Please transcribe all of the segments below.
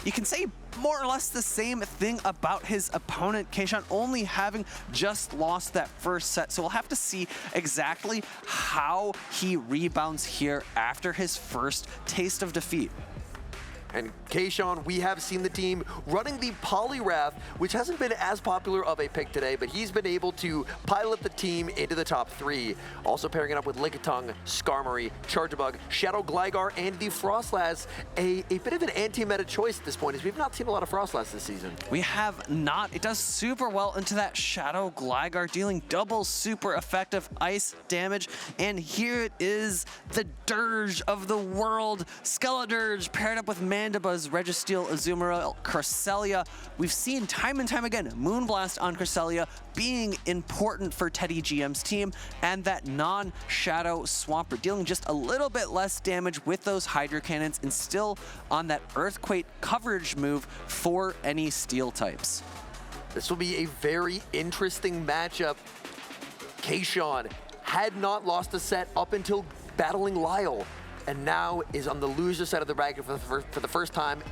you can say more or less the same thing about his opponent, KShaughn, only having just lost that first set. So we'll have to see exactly how he rebounds here after his first taste of defeat. And KShaughn, we have seen the team running the Poliwrath, which hasn't been as popular of a pick today, but he's been able to pilot the team into the top 3. Also pairing it up with Lickitung, Skarmory, Charjabug, Shadow Gligar, and the Frostlass. A bit of an anti-meta choice at this point, as we've not seen a lot of Frostlass this season. We have not. It does super well into that Shadow Gligar, dealing double super effective ice damage. And here it is, the Dirge of the world, Skeledirge paired up with Mandibuzz, Registeel, Azumarill, Cresselia. We've seen time and time again Moonblast on Cresselia being important for TEDDYGM's team, and that non-Shadow Swampert dealing just a little bit less damage with those Hydro Cannons and still on that Earthquake coverage move for any Steel types. This will be a very interesting matchup. KShaughn had not lost a set up until battling Lyle, and now is on the loser side of the bracket for the first time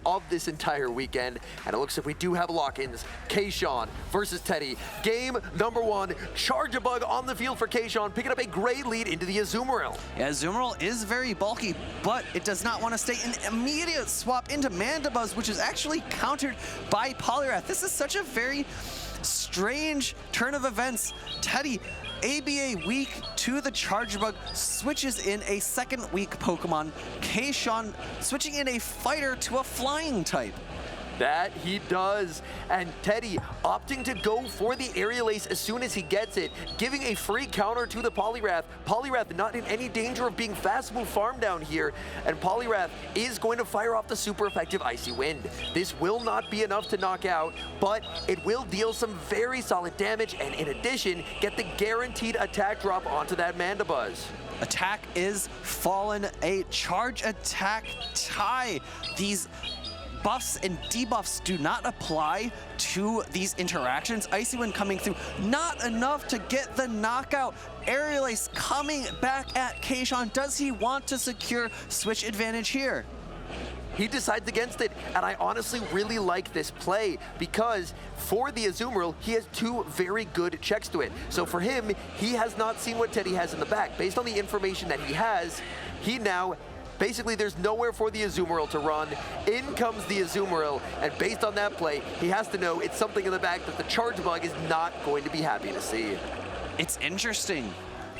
of this entire weekend. And it looks like we do have lock-ins. KShaughn versus Teddy. Game number 1, Charjabug on the field for KShaughn, picking up a great lead into the Azumarill. Yeah, Azumarill is very bulky, but it does not want to stay. An immediate swap into Mandibuzz, which is actually countered by Poliwrath. This is such a very strange turn of events. Teddy, ABA weak to the Charjabug, switches in a second weak Pokemon. KShaughn switching in a fighter to a flying type. That he does. And Teddy opting to go for the Aerial Ace as soon as he gets it, giving a free counter to the Poliwrath. Poliwrath not in any danger of being fast move farm down here, and Poliwrath is going to fire off the super effective Icy Wind. This will not be enough to knock out, but it will deal some very solid damage, and in addition, get the guaranteed attack drop onto that Mandibuzz. Attack is fallen, a charge attack tie. These buffs and debuffs do not apply to these interactions. Icy Wind coming through, not enough to get the knockout. Aerial Ace coming back at KShaughn. Does he want to secure switch advantage here? He decides against it, and I honestly really like this play because for the Azumarill, he has 2 very good checks to it. So for him, he has not seen what Teddy has in the back. Based on the information that he has, he now basically, there's nowhere for the Azumarill to run. In comes the Azumarill, and based on that play, he has to know it's something in the back that the Charjabug is not going to be happy to see. It's interesting.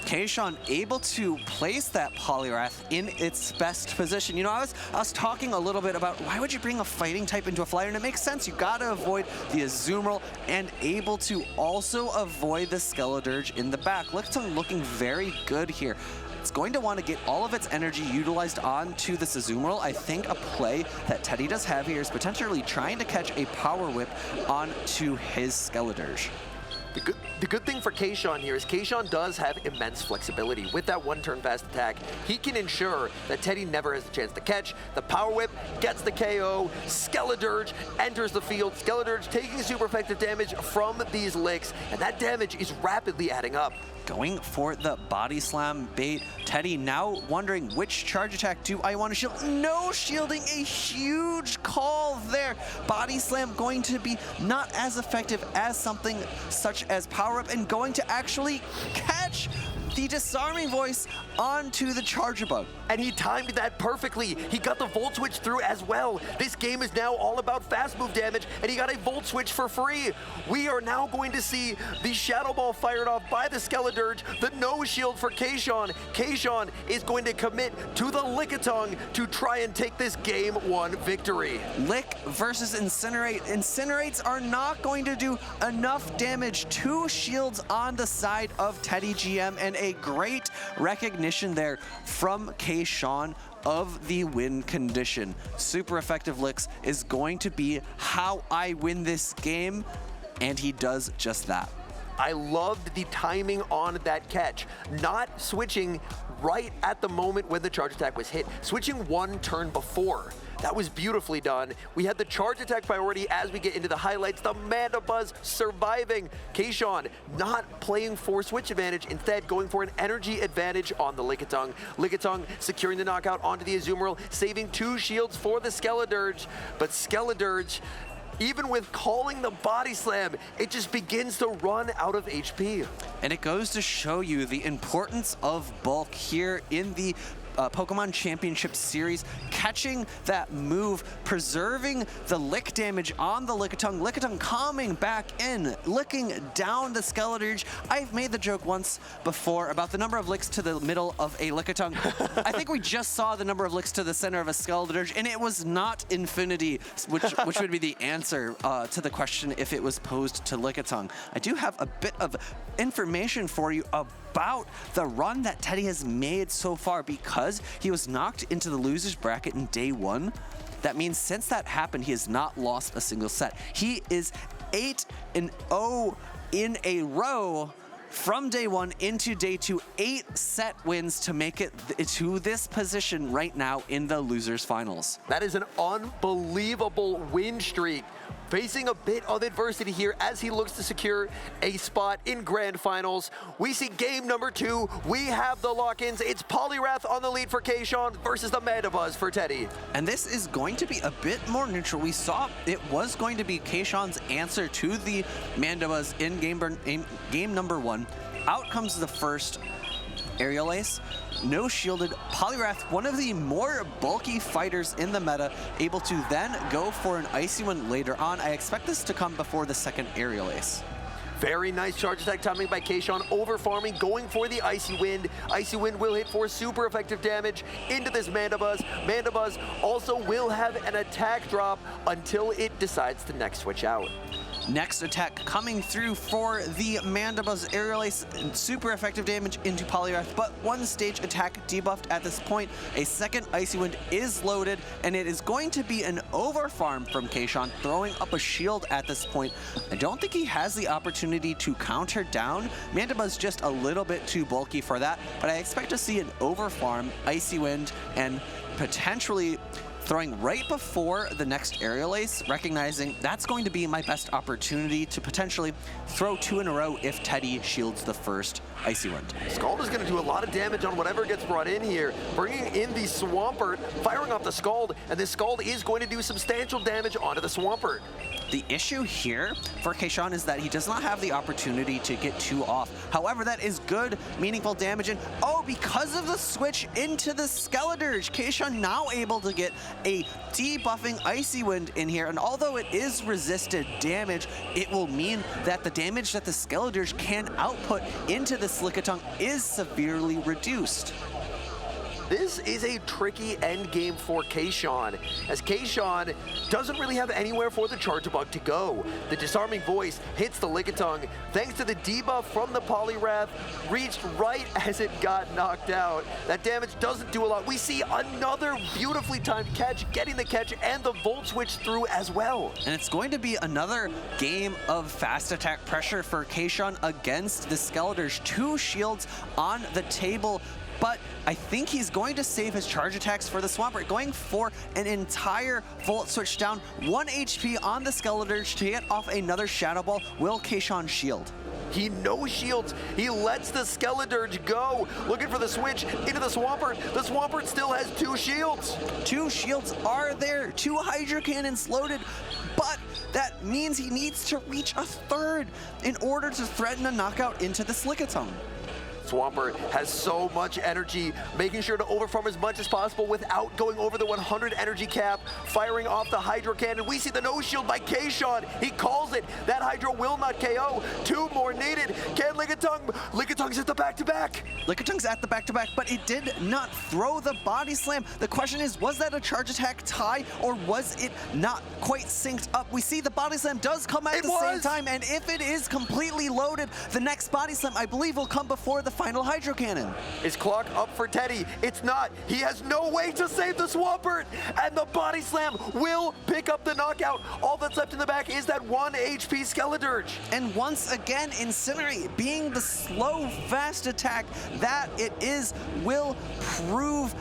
KShaughn able to place that Poliwrath in its best position. You know, I was talking a little bit about why would you bring a fighting type into a flyer, and it makes sense. You gotta avoid the Azumarill and able to also avoid the Skeledirge in the back. Lickitung looking very good here. It's going to want to get all of its energy utilized onto this Azumarill. I think a play that Teddy does have here is potentially trying to catch a Power Whip onto his Skeledirge. The good thing for KShaughn here is KShaughn does have immense flexibility. With that 1-turn fast attack, he can ensure that Teddy never has a chance to catch. The Power Whip gets the KO. Skeledirge enters the field. Skeledirge taking super effective damage from these licks, and that damage is rapidly adding up. Going for the Body Slam bait. Teddy now wondering which charge attack do I want to shield. No shielding, a huge call there. Body Slam going to be not as effective as something such as Power Up, and going to actually catch the Disarming Voice onto the Charjabug. And he timed that perfectly. He got the Volt Switch through as well. This game is now all about fast move damage, and he got a Volt Switch for free. We are now going to see the Shadow Ball fired off by the Skeledirge, the no shield for KShaughn. KShaughn is going to commit to the Lickitung to try and take this Game 1 victory. Lick versus Incinerate. Incinerates are not going to do enough damage. 2 shields on the side of TEDDYGM, and a great recognition there from KShaughn of the win condition. Super effective licks is going to be how I win this game, and he does just that. I loved the timing on that catch. Not switching right at the moment when the charge attack was hit, switching one turn before. That was beautifully done. We had the charge attack priority as we get into the highlights. The Mandibuzz surviving. KShaughn not playing for switch advantage, instead going for an energy advantage on the Lickitung. Lickitung securing the knockout onto the Azumarill, saving 2 shields for the Skeledirge. But Skeledirge, even with calling the body slam, it just begins to run out of HP. And it goes to show you the importance of bulk here in the Pokemon Championship Series, catching that move, preserving the lick damage on the Lickitung. Lickitung coming back in, licking down the Skeledirge. I've made the joke once before about the number of licks to the middle of a Lickitung. I think we just saw the number of licks to the center of a Skeledirge, and it was not infinity, which would be the answer to the question if it was posed to Lickitung. I do have a bit of information for you about the run that Teddy has made so far. Because he was knocked into the loser's bracket in day 1, that means since that happened, he has not lost a single set. He is 8-0 in a row from day 1 into day 2, 8 set wins to make it to this position right now in the losers finals. That is an unbelievable win streak. Facing a bit of adversity here as he looks to secure a spot in grand finals. We see game number 2. We have the lock-ins. It's Poliwrath on the lead for KShaughn versus the Mandibuzz for Teddy. And this is going to be a bit more neutral. We saw it was going to be KShaughnn's answer to the Mandibuzz in game number 1. Out comes the first Aerial Ace, no shielded. Poliwrath, one of the more bulky fighters in the meta, able to then go for an Icy Wind later on. I expect this to come before the second Aerial Ace. Very nice charge attack timing by KShaughn, over farming, going for the Icy Wind. Icy Wind will hit for super effective damage into this Mandibuzz. Mandibuzz also will have an attack drop until it decides to next switch out. Next attack coming through for the Mandibuzz Aerial Ace, super effective damage into Poliwrath, but one stage attack debuffed at this point. A second Icy Wind is loaded, and it is going to be an overfarm from KShaughn, throwing up a shield at this point. I don't think he has the opportunity to counter down. Mandibuzz just a little bit too bulky for that, but I expect to see an overfarm, Icy Wind, and potentially throwing right before the next Aerial Ace, recognizing that's going to be my best opportunity to potentially throw 2 in a row if Teddy shields the first Icy Wind. Scald is going to do a lot of damage on whatever gets brought in here, bringing in the Swampert, firing off the Scald, and this Scald is going to do substantial damage onto the Swampert. The issue here for KShaughn is that he does not have the opportunity to get 2 off. However, that is good, meaningful damage. And oh, because of the switch into the Skeledirge, KShaughn now able to get a debuffing Icy Wind in here. And although it is resisted damage, it will mean that the damage that the Skeledirge can output into the Lickitung is severely reduced. This is a tricky end game for KShaughn, as KShaughn doesn't really have anywhere for the Charge Bug to go. The Disarming Voice hits the Lickitung, thanks to the debuff from the Poliwrath, reached right as it got knocked out. That damage doesn't do a lot. We see another beautifully timed catch, getting the catch and the Volt Switch through as well. And it's going to be another game of fast attack pressure for KShaughn against the Skeledirge. 2 shields on the table, but I think he's going to save his charge attacks for the Swampert, going for an entire Volt Switch down. 1 HP on the Skeledirge to get off another Shadow Ball. Will KShaughn shield? He no shields. He lets the Skeledirge go, looking for the switch into the Swampert. The Swampert still has 2 shields. 2 shields are there, 2 Hydro Cannons loaded, but that means he needs to reach a 3rd in order to threaten a knockout into the Lickitung. Swampert has so much energy, making sure to overfarm as much as possible without going over the 100 energy cap, firing off the Hydro Cannon. We see the no shield by KShaughn. He calls it. That Hydro will not KO. 2 more needed. Can Lickitung? Lickitung at the back-to-back. Lickitung at the back-to-back, but it did not throw the body slam. The question is, was that a charge attack tie, or was it not quite synced up? We see the body slam does come at the same time, and if it is completely loaded, the next body slam, I believe, will come before the the final Hydro Cannon. Is clock up for Teddy? It's not. He has no way to save the Swampert, and the Body Slam will pick up the knockout. All that's left in the back is that 1 HP Skeledirge. And once again, Incinerate, being the slow, fast attack that it is, will prove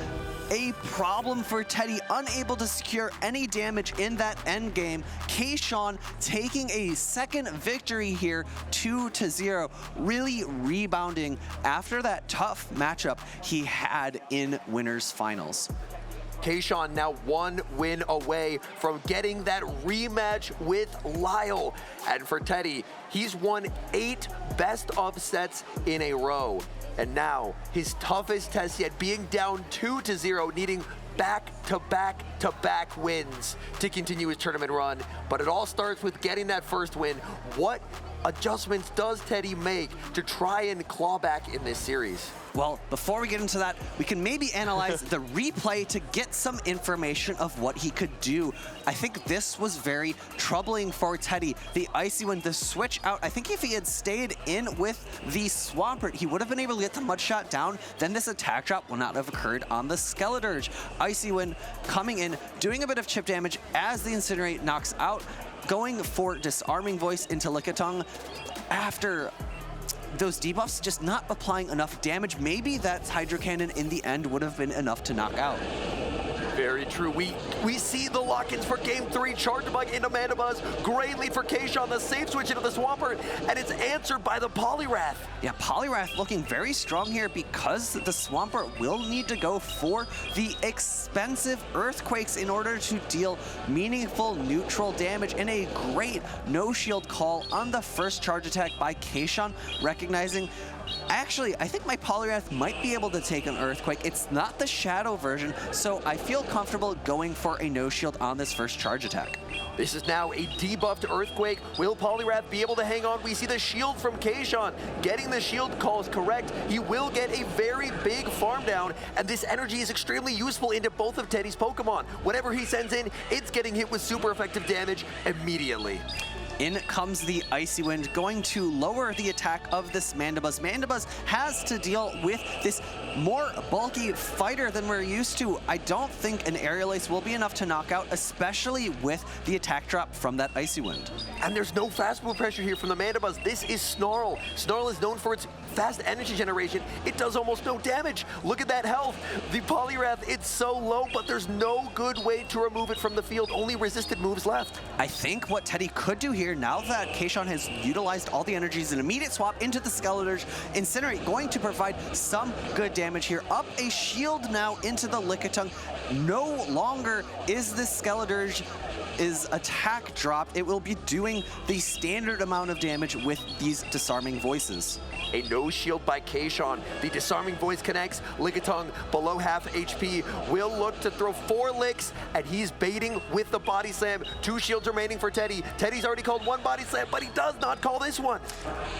a problem for Teddy, unable to secure any damage in that end game. KShaughn taking a second victory here, 2-0, really rebounding after that tough matchup he had in winners finals. KShaughn now 1 win away from getting that rematch with Lyle. And for Teddy, he's won 8 best of sets in a row. And now his toughest test yet, being down 2-0, needing back-to-back-to-back wins to continue his tournament run. But it all starts with getting that first win. What adjustments does Teddy make to try and claw back in this series? Well, before we get into that, we can maybe analyze the replay to get some information of what he could do. I think this was very troubling for Teddy. The Icy Wind, the switch out, I think if he had stayed in with the Swampert, he would have been able to get the Mud Shot down, then this attack drop would not have occurred on the Skeledirge. Icy Wind coming in, doing a bit of chip damage as the Incinerate knocks out, going for Disarming Voice into Lickitung after those debuffs just not applying enough damage. Maybe that Hydro Cannon in the end would have been enough to knock out. Very true. We see the lock-ins for Game 3. Charge Bug into Mandibuzz. Great lead for KShaughn. The safe switch into the Swampert, and it's answered by the Poliwrath. Yeah, Poliwrath looking very strong here because the Swampert will need to go for the expensive Earthquakes in order to deal meaningful neutral damage, and a great no-shield call on the first charge attack by KShaughn, recognizing, actually, I think my Poliwrath might be able to take an Earthquake. It's not the Shadow version, so I feel comfortable going for a no-shield on this first charge attack. This is now a debuffed Earthquake. Will Poliwrath be able to hang on? We see the shield from KShaughn. Getting the shield calls correct, he will get a very big farm down, and this energy is extremely useful into both of Teddy's Pokemon. Whatever he sends in, it's getting hit with super effective damage immediately. In comes the Icy Wind, going to lower the attack of this Mandibuzz. Mandibuzz has to deal with this more bulky fighter than we're used to. I don't think an Aerial Ace will be enough to knock out, especially with the attack drop from that Icy Wind. And there's no fast move pressure here from the Mandibuzz. This is Snarl. Snarl is known for its fast energy generation. It does almost no damage. Look at that health. The Poliwrath, it's so low, but there's no good way to remove it from the field. Only resisted moves left. I think what Teddy could do here, now that KShaughn has utilized all the energies, an immediate swap into the Skeledirge. Incinerate going to provide some good damage here. Up a shield now into the Lickitung. No longer is this Skeledirge is attack dropped. It will be doing the standard amount of damage with these Disarming Voices. A no shield by KShaughn. The Disarming Voice connects. Lickitung, below half HP, will look to throw 4 licks, and he's baiting with the Body Slam. 2 shields remaining for Teddy. Teddy's already called 1 Body Slam, but he does not call this one.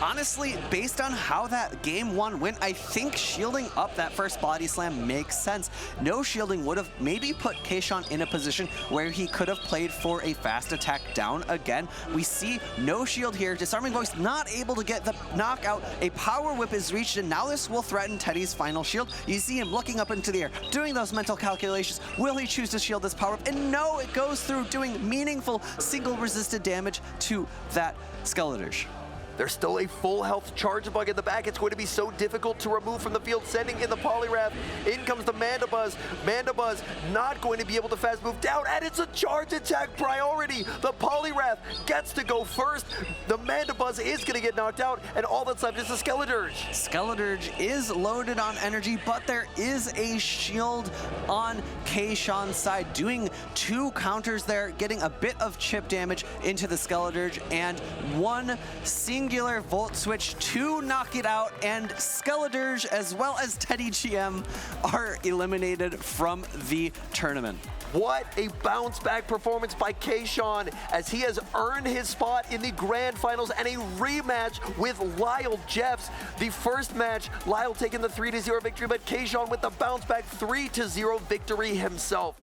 Honestly, based on how that Game 1 went, I think shielding up that first Body Slam makes sense. No shielding would have maybe put KShaughn in a position where he could have played for a fast attack down again. We see no shield here. Disarming Voice not able to get the knockout. A Power Whip is reached, and now this will threaten Teddy's final shield. You see him looking up into the air, doing those mental calculations. Will he choose to shield this Power Whip? And no, it goes through, doing meaningful single resisted damage to that Skeledirge. There's still a full health Charge Bug in the back. It's going to be so difficult to remove from the field, sending in the Poliwrath. In comes the Mandibuzz. Mandibuzz not going to be able to fast move down, and it's a charge attack priority. The Poliwrath gets to go first. The Mandibuzz is going to get knocked out, and all that's left is the Skeledirge. Skeledirge is loaded on energy, but there is a shield on KShaugh's side, doing 2 counters there, getting a bit of chip damage into the Skeledirge, and 1 singular Volt Switch to knock it out, and Skeledirge as well as TEDDYGM are eliminated from the tournament. What a bounce back performance by KShaughn, as he has earned his spot in the grand finals and a rematch with Lyle Jeffs. The first match, Lyle taking the 3-0 victory, but KShaughn with the bounce back 3-0 victory himself.